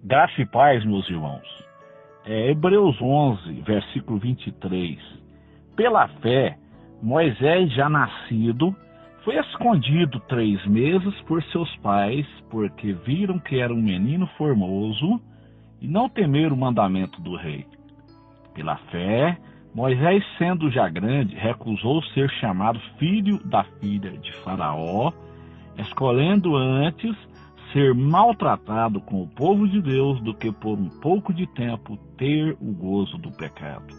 Graça e paz, meus irmãos. Hebreus 11, versículo 23. Pela fé, Moisés, já nascido, foi escondido 3 meses por seus pais, porque viram que era um menino formoso e não temeram o mandamento do rei. Pela fé, Moisés, sendo já grande, recusou ser chamado filho da filha de Faraó, escolhendo antes ser maltratado com o povo de Deus do que por um pouco de tempo ter o gozo do pecado,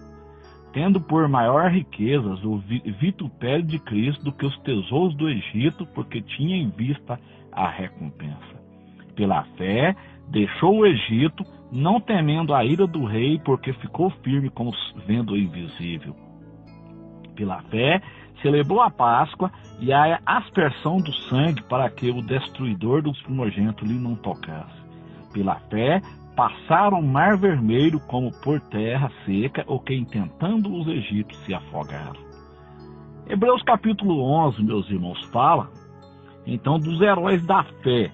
tendo por maior riquezas o vitupério de Cristo do que os tesouros do Egito, porque tinha em vista a recompensa. Pela fé, deixou o Egito, não temendo a ira do rei, porque ficou firme como vendo o invisível. Pela fé, celebrou a Páscoa e a aspersão do sangue, para que o destruidor dos primogênitos lhe não tocasse. Pela fé, passaram o mar vermelho como por terra seca, ou que intentando os egípcios se afogaram. Hebreus capítulo 11, meus irmãos, fala então dos heróis da fé.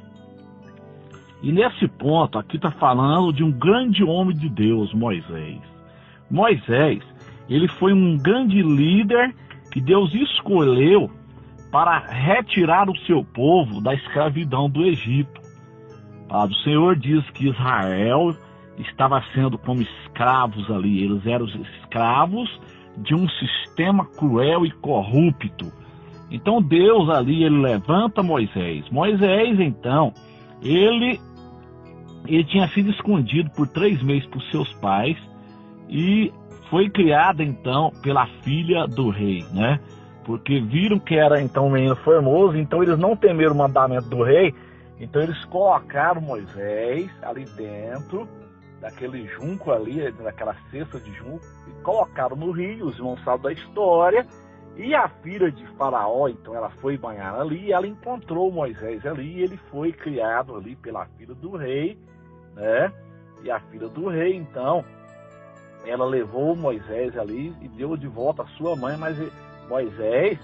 E nesse ponto aqui está falando de um grande homem de Deus, Moisés. Moisés, ele foi um grande líder que Deus escolheu para retirar o seu povo da escravidão do Egito. A palavra do Senhor diz que Israel estava sendo como escravos ali. Eles eram os escravos de um sistema cruel e corrupto. Então Deus ali, ele levanta Moisés. Moisés, então, ele tinha sido escondido por 3 meses por seus pais e foi criado então pela filha do rei, né? Porque viram que era então um menino formoso, então eles não temeram o mandamento do rei, então eles colocaram Moisés ali dentro daquele junco ali, daquela cesta de junco, e colocaram no rio. Os irmãos sabem da história. E a filha de Faraó, então ela foi banhar ali, e ela encontrou Moisés ali, e ele foi criado ali pela filha do rei, né? E a filha do rei, então, ela levou Moisés ali e deu de volta a sua mãe, mas Moisés,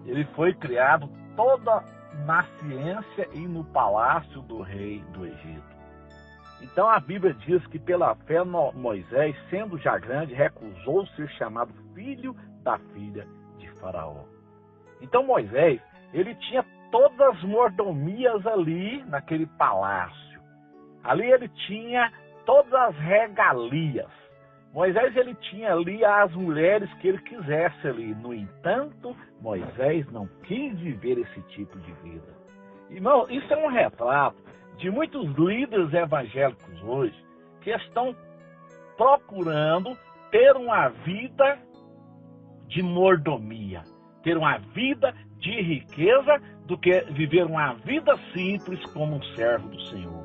ele foi criado toda na ciência e no palácio do rei do Egito. Então a Bíblia diz que pela fé Moisés, sendo já grande, recusou ser chamado filho da filha de Faraó. Então Moisés, ele tinha todas as mordomias ali naquele palácio. Ali ele tinha todas as regalias. Moisés, ele tinha ali as mulheres que ele quisesse ali. No entanto, Moisés não quis viver esse tipo de vida. Irmão, isso é um retrato de muitos líderes evangélicos hoje que estão procurando ter uma vida de mordomia, ter uma vida de riqueza, do que viver uma vida simples como um servo do Senhor.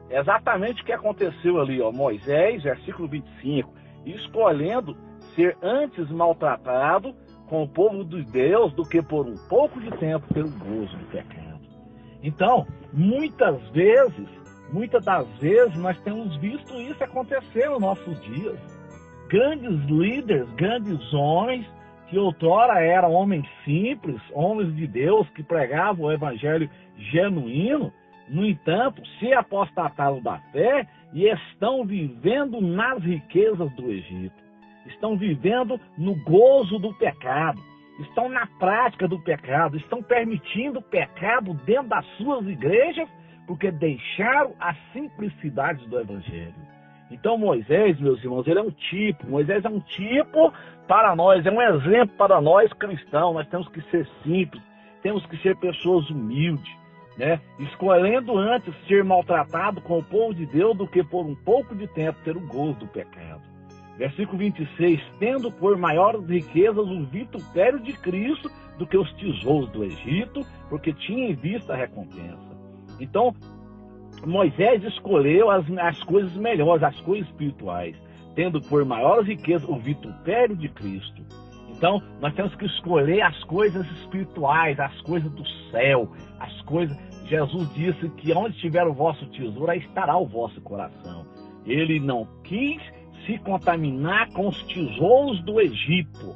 É exatamente o que aconteceu ali, ó, Moisés, versículo 25, escolhendo ser antes maltratado com o povo de Deus do que por um pouco de tempo pelo gozo do pecado. Então, muitas das vezes, nós temos visto isso acontecer nos nossos dias. Grandes líderes, grandes homens, que outrora eram homens simples, homens de Deus, que pregavam o evangelho genuíno, no entanto, se apostataram da fé e estão vivendo nas riquezas do Egito. Estão vivendo no gozo do pecado. Estão na prática do pecado. Estão permitindo o pecado dentro das suas igrejas, porque deixaram a simplicidade do evangelho. Então Moisés, meus irmãos, ele é um tipo. Moisés é um tipo para nós, é um exemplo para nós cristãos. Nós temos que ser simples, temos que ser pessoas humildes, né? Escolhendo antes ser maltratado com o povo de Deus do que por um pouco de tempo ter o gozo do pecado. Versículo 26, tendo por maiores riquezas o vitupério de Cristo do que os tesouros do Egito, porque tinha em vista a recompensa. Então, Moisés escolheu as coisas melhores, as coisas espirituais, tendo por maiores riquezas o vitupério de Cristo. Então, nós temos que escolher as coisas espirituais, as coisas do céu, as coisas... Jesus disse que onde estiver o vosso tesouro, aí estará o vosso coração. Ele não quis se contaminar com os tesouros do Egito,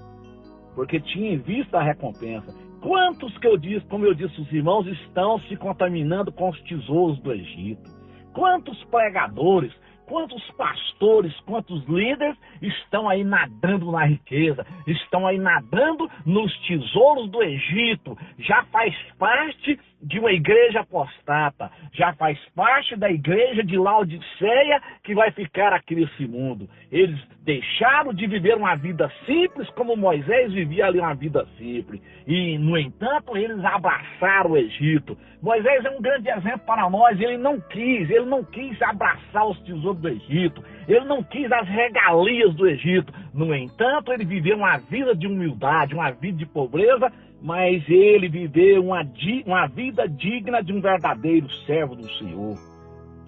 porque tinha em vista a recompensa. Quantos que como eu disse, os irmãos estão se contaminando com os tesouros do Egito? Quantos pregadores, quantos pastores, quantos líderes estão aí nadando na riqueza, estão aí nadando nos tesouros do Egito, já faz parte de uma igreja apostata, já faz parte da igreja de Laodiceia que vai ficar aqui nesse mundo. Eles deixaram de viver uma vida simples como Moisés vivia ali uma vida simples. E, no entanto, eles abraçaram o Egito. Moisés é um grande exemplo para nós. Ele não quis abraçar os tesouros do Egito. Ele não quis as regalias do Egito. No entanto, ele viveu uma vida de humildade, uma vida de pobreza, mas ele viveu uma vida digna de um verdadeiro servo do Senhor.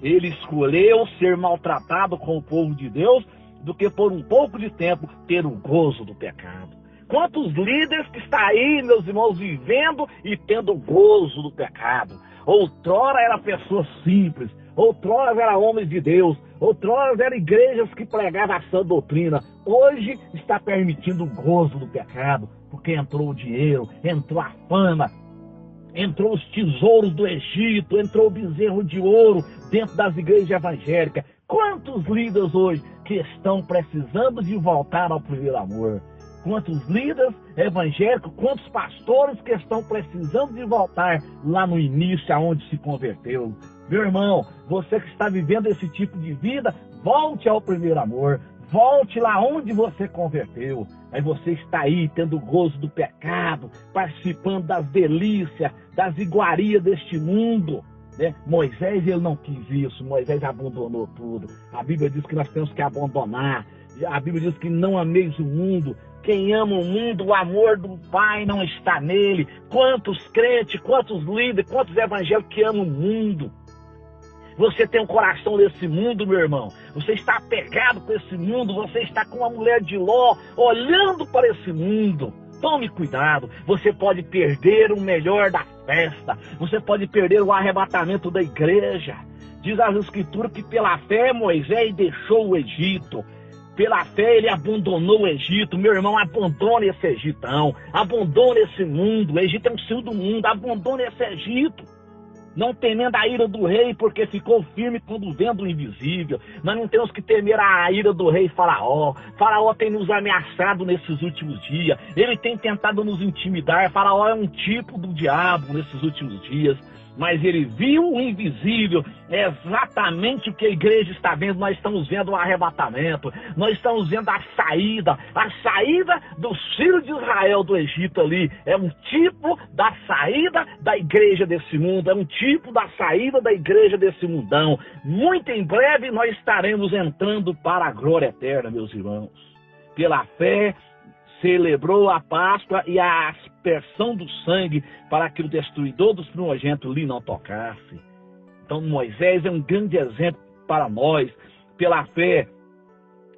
Ele escolheu ser maltratado com o povo de Deus do que por um pouco de tempo ter o gozo do pecado. Quantos líderes que estão aí, meus irmãos, vivendo e tendo gozo do pecado. Outrora era pessoas simples, outrora era homens de Deus, outrora eram igrejas que pregavam a sã doutrina. Hoje está permitindo o gozo do pecado, porque entrou o dinheiro, entrou a fama, entrou os tesouros do Egito, entrou o bezerro de ouro dentro das igrejas evangélicas. Quantos líderes hoje que estão precisando de voltar ao primeiro amor? Quantos líderes evangélicos, quantos pastores que estão precisando de voltar lá no início aonde se converteu? Meu irmão, você que está vivendo esse tipo de vida, volte ao primeiro amor, volte lá onde você converteu. Aí você está aí tendo o gozo do pecado, participando das delícias, das iguarias deste mundo. Moisés, ele não quis isso, Moisés abandonou tudo. A Bíblia diz que nós temos que abandonar. A Bíblia diz que não ameis o mundo. Quem ama o mundo, o amor do Pai não está nele. Quantos crentes, quantos líderes, quantos evangélicos que amam o mundo. Você tem um coração desse mundo, meu irmão. Você está apegado com esse mundo. Você está com a mulher de Ló, olhando para esse mundo. Tome cuidado. Você pode perder o melhor da festa. Você pode perder o arrebatamento da igreja. Diz as Escrituras que pela fé Moisés deixou o Egito. Pela fé ele abandonou o Egito. Meu irmão, abandone esse Egitão. Abandone esse mundo. O Egito é um senhor do mundo. Abandone esse Egito. Não temendo a ira do rei, porque ficou firme quando vendo o invisível. Nós não temos que temer a ira do rei Faraó. Faraó tem nos ameaçado nesses últimos dias. Ele tem tentado nos intimidar. Faraó é um tipo do diabo nesses últimos dias. Mas ele viu o invisível, é exatamente o que a igreja está vendo. Nós estamos vendo o arrebatamento, nós estamos vendo a saída dos filhos de Israel do Egito ali. É um tipo da saída da igreja desse mundo, é um tipo da saída da igreja desse mundão. Muito em breve nós estaremos entrando para a glória eterna, meus irmãos. Pela fé, celebrou a Páscoa e a aspersão do sangue para que o destruidor dos primogênitos lhe não tocasse. Então Moisés é um grande exemplo para nós. Pela fé,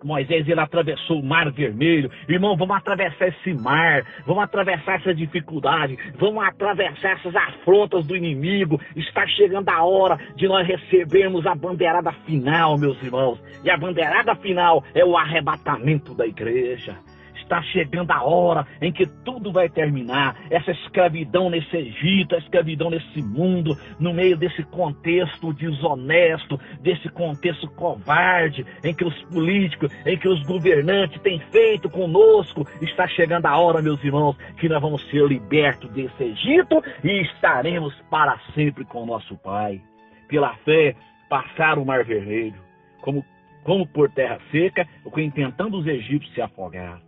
Moisés ele atravessou o Mar Vermelho. Irmão, vamos atravessar esse mar, vamos atravessar essa dificuldade, vamos atravessar essas afrontas do inimigo. Está chegando a hora de nós recebermos a bandeirada final, meus irmãos. E a bandeirada final é o arrebatamento da igreja. Está chegando a hora em que tudo vai terminar. Essa escravidão nesse Egito, a escravidão nesse mundo, no meio desse contexto desonesto, desse contexto covarde, em que os políticos, em que os governantes têm feito conosco. Está chegando a hora, meus irmãos, que nós vamos ser libertos desse Egito e estaremos para sempre com o nosso Pai. Pela fé, passaram o Mar Vermelho, como por terra seca, tentando os egípcios se afogar.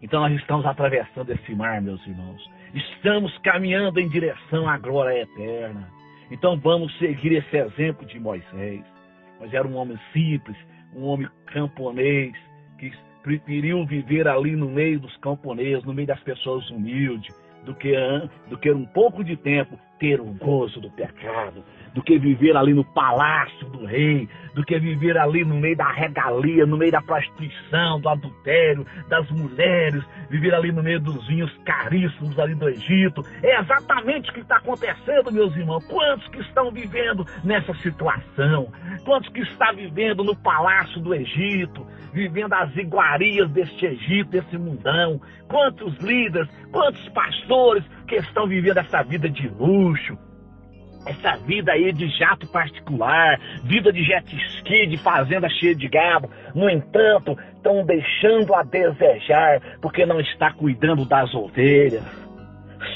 Então nós estamos atravessando esse mar, meus irmãos. Estamos caminhando em direção à glória eterna. Então vamos seguir esse exemplo de Moisés. Mas era um homem simples, um homem camponês, que preferiu viver ali no meio dos camponeses, no meio das pessoas humildes, do que um pouco de tempo ter o gozo do pecado, do que viver ali no palácio do rei, do que viver ali no meio da regalia, no meio da prostituição, do adultério, das mulheres, viver ali no meio dos vinhos caríssimos ali do Egito. É exatamente o que está acontecendo, meus irmãos. Quantos que estão vivendo nessa situação? Quantos que estão vivendo no palácio do Egito, vivendo as iguarias deste Egito, desse mundão? Quantos líderes, quantos pastores que estão vivendo essa vida de luxo, essa vida aí de jato particular, vida de jet ski, de fazenda cheia de gado. No entanto, estão deixando a desejar, porque não está cuidando das ovelhas.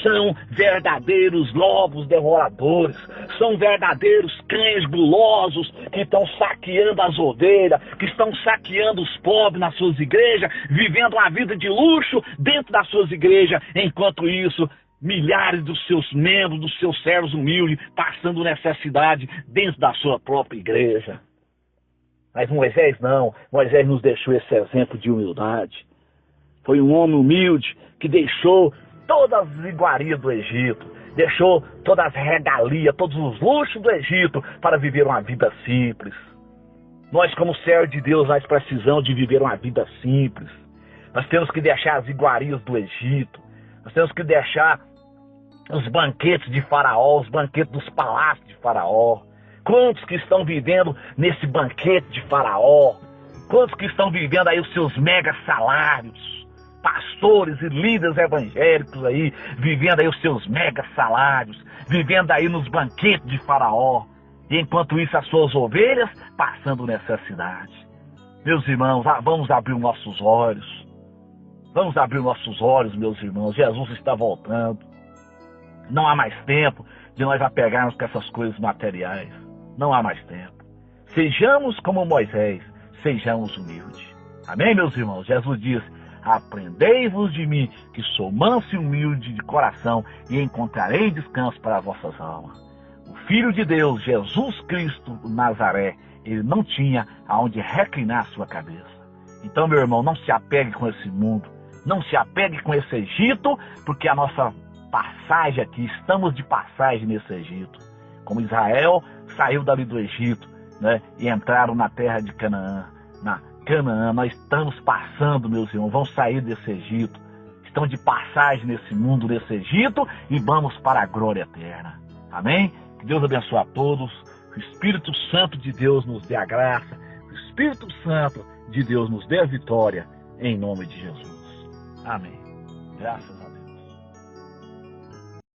São verdadeiros lobos devoradores, são verdadeiros cães gulosos que estão saqueando as ovelhas, que estão saqueando os pobres nas suas igrejas, vivendo uma vida de luxo dentro das suas igrejas. Enquanto isso, milhares dos seus membros, dos seus servos humildes, passando necessidade dentro da sua própria igreja. Mas Moisés não. Moisés nos deixou esse exemplo de humildade. Foi um homem humilde que deixou todas as iguarias do Egito, deixou todas as regalias, todos os luxos do Egito para viver uma vida simples. Nós, como servos de Deus, nós precisamos de viver uma vida simples. Nós temos que deixar as iguarias do Egito. Nós temos que deixar os banquetes de Faraó, os banquetes dos palácios de Faraó. Quantos que estão vivendo nesse banquete de Faraó? Quantos que estão vivendo aí os seus mega salários? Pastores e líderes evangélicos aí, vivendo aí os seus mega salários, vivendo aí nos banquetes de Faraó. E enquanto isso, as suas ovelhas passando necessidade. Meus irmãos, vamos abrir os nossos olhos. Vamos abrir nossos olhos, meus irmãos. Jesus está voltando. Não há mais tempo de nós apegarmos com essas coisas materiais. Não há mais tempo. Sejamos como Moisés, sejamos humildes. Amém, meus irmãos? Jesus diz: aprendei-vos de mim, que sou manso e humilde de coração, e encontrarei descanso para as vossas almas. O Filho de Deus, Jesus Cristo Nazaré, ele não tinha aonde reclinar a sua cabeça. Então, meu irmão, não se apegue com esse mundo. Não se apegue com esse Egito, porque a nossa passagem aqui, estamos de passagem nesse Egito. Como Israel saiu dali do Egito, né, e entraram na terra de Canaã. Na Canaã, nós estamos passando, meus irmãos, vamos sair desse Egito. Estamos de passagem nesse mundo, nesse Egito, e vamos para a glória eterna. Amém? Que Deus abençoe a todos. Que o Espírito Santo de Deus nos dê a graça. Que o Espírito Santo de Deus nos dê a vitória. Em nome de Jesus. Amém. Graças a Deus.